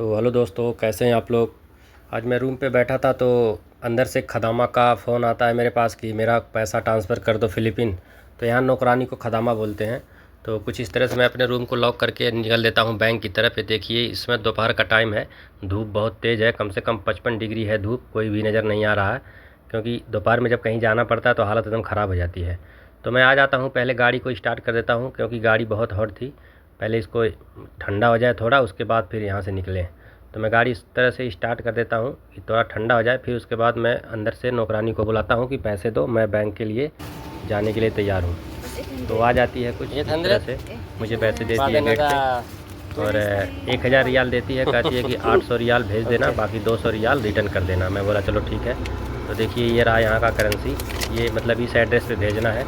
तो हेलो दोस्तों, कैसे हैं आप लोग। आज मैं रूम पे बैठा था तो अंदर से खदामा का फ़ोन आता है मेरे पास कि मेरा पैसा ट्रांसफ़र कर दो फ़िलीपीन। तो यहाँ नौकरानी को खदामा बोलते हैं। तो कुछ इस तरह से मैं अपने रूम को लॉक करके निकल देता हूँ बैंक की तरफ। ये देखिए, इसमें दोपहर का टाइम है, धूप बहुत तेज़ है, कम से कम 55 डिग्री है धूप, कोई भी नज़र नहीं आ रहा है, क्योंकि दोपहर में जब कहीं जाना पड़ता है तो हालत एकदम ख़राब हो जाती है। तो मैं आ जाता हूँ, पहले गाड़ी को स्टार्ट कर देता हूँ क्योंकि गाड़ी बहुत हॉट थी। पहले इसको ठंडा हो जाए थोड़ा, उसके बाद फिर यहाँ से निकलें। तो मैं गाड़ी इस तरह से स्टार्ट कर देता हूँ कि थोड़ा ठंडा हो जाए, फिर उसके बाद मैं अंदर से नौकरानी को बुलाता हूँ कि पैसे दो, मैं बैंक के लिए जाने के लिए तैयार हूँ। तो आ जाती है कुछ इस तरह से, मुझे पैसे देती है गेट पे और 1000 रियाल देती है, कहती है कि 800 रियाल भेज देना, बाकी 200 रियाल रिटर्न कर देना। मैं बोला चलो ठीक है। तो देखिए, ये रहा यहाँ का करेंसी, ये मतलब इस एड्रेस पे भेजना है।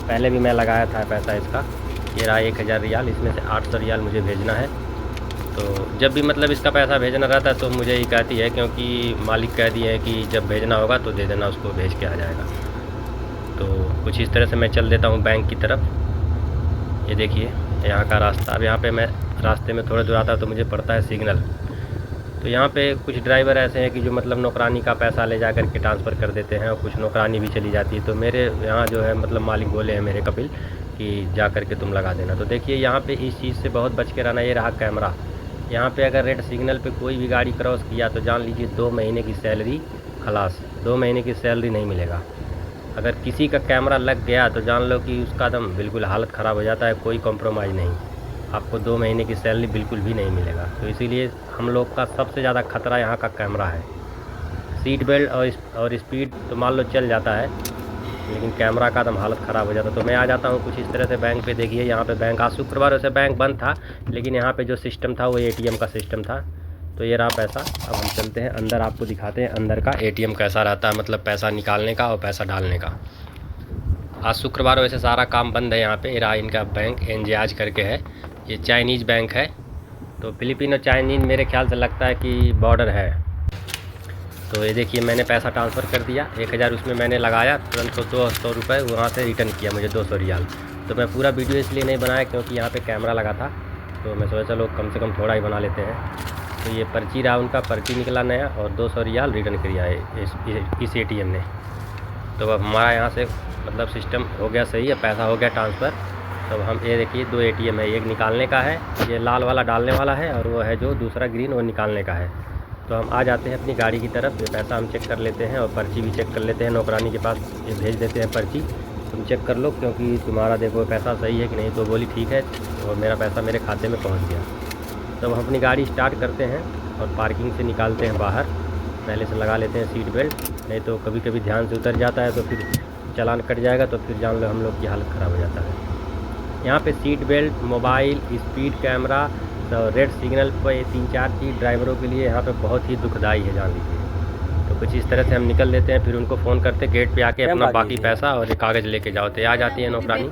पहले भी मैं लगाया था पैसा इसका। ये रहा 1000 रियाल, इसमें से 800 रियाल मुझे भेजना है। तो जब भी मतलब इसका पैसा भेजना रहता है तो मुझे ही कहती है, क्योंकि मालिक कह दिए है कि जब भेजना होगा तो दे देना, उसको भेज के आ जाएगा। तो कुछ इस तरह से मैं चल देता हूँ बैंक की तरफ। ये देखिए यहाँ का रास्ता। अब यहाँ पे मैं रास्ते में थोड़ा दूर आता तो मुझे पड़ता है सिग्नल। तो यहाँ पे कुछ ड्राइवर ऐसे हैं कि जो मतलब नौकरानी का पैसा ले जा कर के ट्रांसफ़र कर देते हैं और कुछ नौकरानी भी चली जाती है। तो मेरे यहाँ जो है मतलब मालिक बोले हैं मेरे कपिल कि जा कर के तुम लगा देना। तो देखिए, यहाँ पे इस चीज़ से बहुत बच के रहना। ये रहा कैमरा। यहाँ पे अगर रेड सिग्नल पे कोई भी गाड़ी क्रॉस किया तो जान लीजिए 2 महीने की सैलरी खलास, 2 महीने की सैलरी नहीं मिलेगा। अगर किसी का कैमरा लग गया तो जान लो कि उसका दम बिल्कुल हालत ख़राब हो जाता है, कोई कॉम्प्रोमाइज़ नहीं, आपको 2 महीने की सैलरी बिल्कुल भी नहीं मिलेगा। तो इसीलिए हम लोग का सबसे ज़्यादा खतरा यहाँ का कैमरा है। सीट बेल्ट और स्पीड तो मान लो चल जाता है, लेकिन कैमरा का दम हालत ख़राब हो जाता है। तो मैं आ जाता हूँ कुछ इस तरह से बैंक पे। देखिए यहाँ पे बैंक, आज शुक्रवार वैसे बैंक बंद था, लेकिन यहाँ पे जो सिस्टम था वो ATM का सिस्टम था। तो ये रहा पैसा। अब हम चलते हैं अंदर, आपको दिखाते हैं अंदर का ATM कैसा रहता है, मतलब पैसा निकालने का और पैसा डालने का। आज शुक्रवार वैसे सारा काम बंद है यहाँ पे। ये रहा इनका बैंक, एनजेआज करके है, ये चाइनीज़ बैंक है। तो फिलीपीन और चाइनीज़ मेरे ख्याल से लगता है कि बॉर्डर है। तो ये देखिए, मैंने पैसा ट्रांसफ़र कर दिया, 1000 उसमें मैंने लगाया, तुरंत को 200 रुपये वहाँ से रिटर्न किया मुझे 200 रियाल। तो मैं पूरा वीडियो इसलिए नहीं बनाया क्योंकि यहाँ पे कैमरा लगा था, तो मैं सोचा चलो कम से कम थोड़ा ही बना लेते हैं। तो ये पर्ची रहा, उनका पर्ची निकला नया और 200 रियाल रिटर्न किया है इस ATM ने। तो अब हमारा यहाँ से मतलब सिस्टम हो गया सही है, पैसा हो गया ट्रांसफ़र। तो हम ये देखिए 2 ATM है, एक निकालने का है, ये लाल वाला डालने वाला है, और वो है जो दूसरा ग्रीन वो निकालने का है। तो हम आ जाते हैं अपनी गाड़ी की तरफ। ये पैसा हम चेक कर लेते हैं और पर्ची भी चेक कर लेते हैं, नौकरानी के पास ये भेज देते हैं पर्ची, तुम चेक कर लो क्योंकि तुम्हारा देखो पैसा सही है कि नहीं। तो बोली ठीक है, और मेरा पैसा मेरे खाते में पहुंच गया। तो हम अपनी गाड़ी स्टार्ट करते हैं और पार्किंग से निकालते हैं बाहर। पहले से लगा लेते हैं सीट बेल्ट, नहीं तो कभी कभी ध्यान से उतर जाता है तो फिर चालान कट जाएगा, तो फिर जान लो हम लोग की हालत ख़राब हो जाता है। यहाँ पे seat belt, mobile, speed camera, तो रेड सिग्नल पर ये 3-4 चीज़ ड्राइवरों के लिए यहाँ पे बहुत ही दुखदाई है, जान लीजिए। तो कुछ इस तरह से हम निकल लेते हैं, फिर उनको फ़ोन करते गेट पे आके अपना बाकी पैसा और एक कागज़ लेके जाओ। तो आ जाती है नौकरानी।